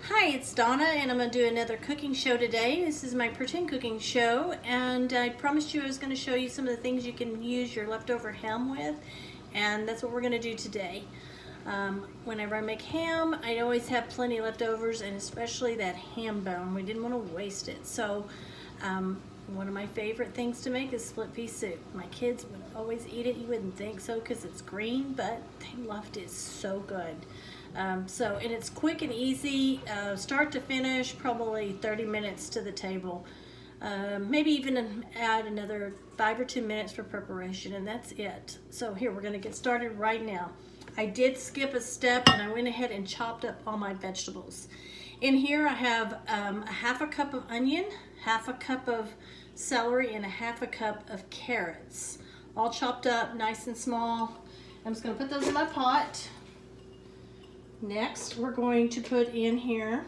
Hi, it's Donna, and I'm going to do another cooking show today. This is my pretend cooking show, and I promised you I was going to show you some of the things you can use your leftover ham with, and that's what we're going to do today. Whenever I make ham, I always have plenty leftovers, and especially that ham bone. We didn't want to waste it, so one of my favorite things to make is split pea soup. My kids would always eat it. You wouldn't think so because it's green, but they loved it. So good. And it's quick and easy, start to finish, probably 30 minutes to the table. Maybe even add another 5 or 10 minutes for preparation, and that's it. So here, we're going to get started right now. I did skip a step, and I went ahead and chopped up all my vegetables. In here I have a half a cup of onion, half a cup of celery, and a half a cup of carrots. All chopped up nice and small. I'm just going to put those in my pot. Next, we're going to put in here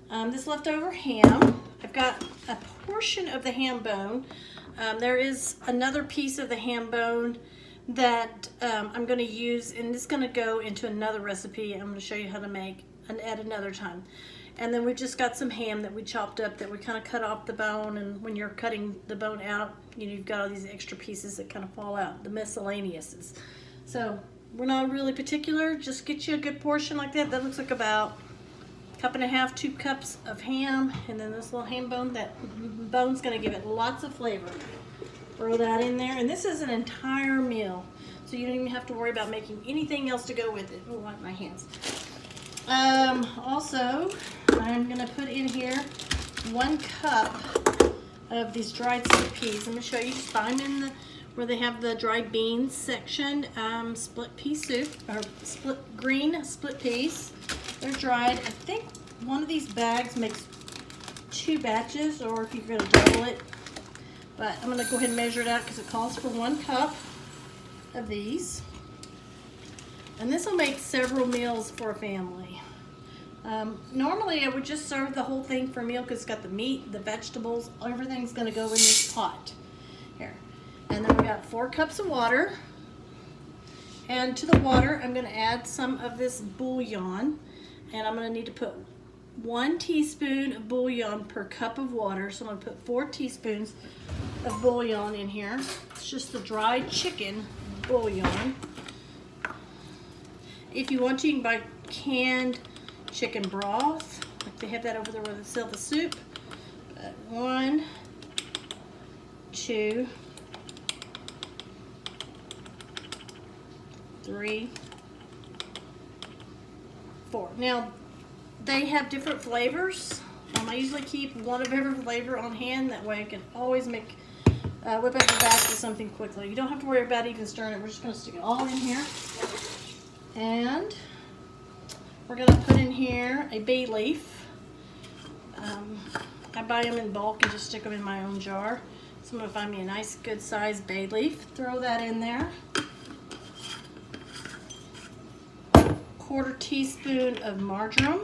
this leftover ham. I've got a portion of the ham bone. There is another piece of the ham bone that I'm going to use, and it's going to go into another recipe I'm going to show you how to make at another time. And then we've just got some ham that we chopped up that we kind of cut off the bone, and when you're cutting the bone out, you've got all these extra pieces that kind of fall out, the miscellaneouses. So we're not really particular, just get you a good portion like that. That looks like about a cup and a half, 2 cups of ham, and then this little ham bone. That bone's gonna give it lots of flavor. Throw that in there, and this is an entire meal, so you don't even have to worry about making anything else to go with it. Oh, wipe my hands. Also, I'm gonna put in here 1 cup of these dried split peas. I'm gonna show you, just find them in where they have the dried beans section. Split pea soup, or green split peas. They're dried. I think one of these bags makes 2 batches, or if you're going to double it. But I'm going to go ahead and measure it out because it calls for 1 cup of these. And this will make several meals for a family. Normally I would just serve the whole thing for a meal because it's got the meat, the vegetables, everything's going to go in this pot. Here. And then we got 4 cups of water. And to the water, I'm going to add some of this bouillon. And I'm going to need to put 1 teaspoon of bouillon per cup of water. So I'm going to put 4 teaspoons of bouillon in here. It's just the dried chicken bouillon. If you want to, you can buy canned chicken broth. Like they have that over there where they sell the soup. 1, 2, 3, 4. Now, they have different flavors. I usually keep 1 of every flavor on hand. That way I can always make, whip up the batch of something quickly. You don't have to worry about even stirring it. We're just going to stick it all in here. And we're going to put in here a bay leaf. I buy them in bulk and just stick them in my own jar. So I'm going to find me a nice good sized bay leaf. Throw that in there. 1/4 teaspoon of marjoram.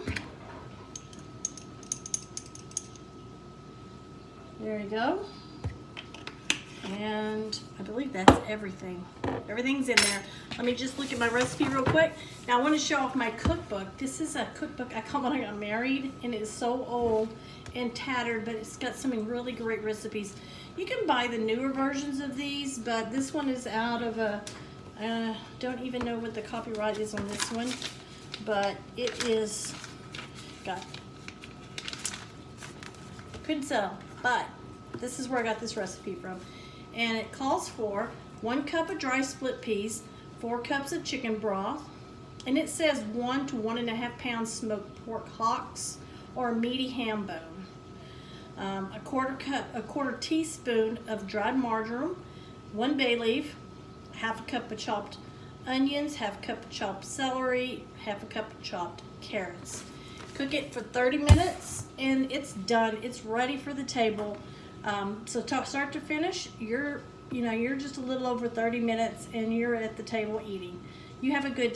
There you go. And I believe that's everything. Everything's in there. Let me just look at my recipe real quick. Now I want to show off my cookbook. This is a cookbook I got when I got married, and it is so old and tattered, but it's got some really great recipes. You can buy the newer versions of these, but this one is out of a, don't even know what the copyright is on this one, but it is couldn't sell, but this is where I got this recipe from. And it calls for 1 cup of dry split peas, 4 cups of chicken broth, and it says 1 to 1.5 pounds smoked pork hocks or a meaty ham bone, a 1/4 teaspoon of dried marjoram, 1 bay leaf, 1/2 cup of chopped onions, 1/2 cup of chopped celery, 1/2 cup of chopped carrots. Cook it for 30 minutes and it's done. It's ready for the table. So start to finish, you're just a little over 30 minutes and you're at the table eating. You have a good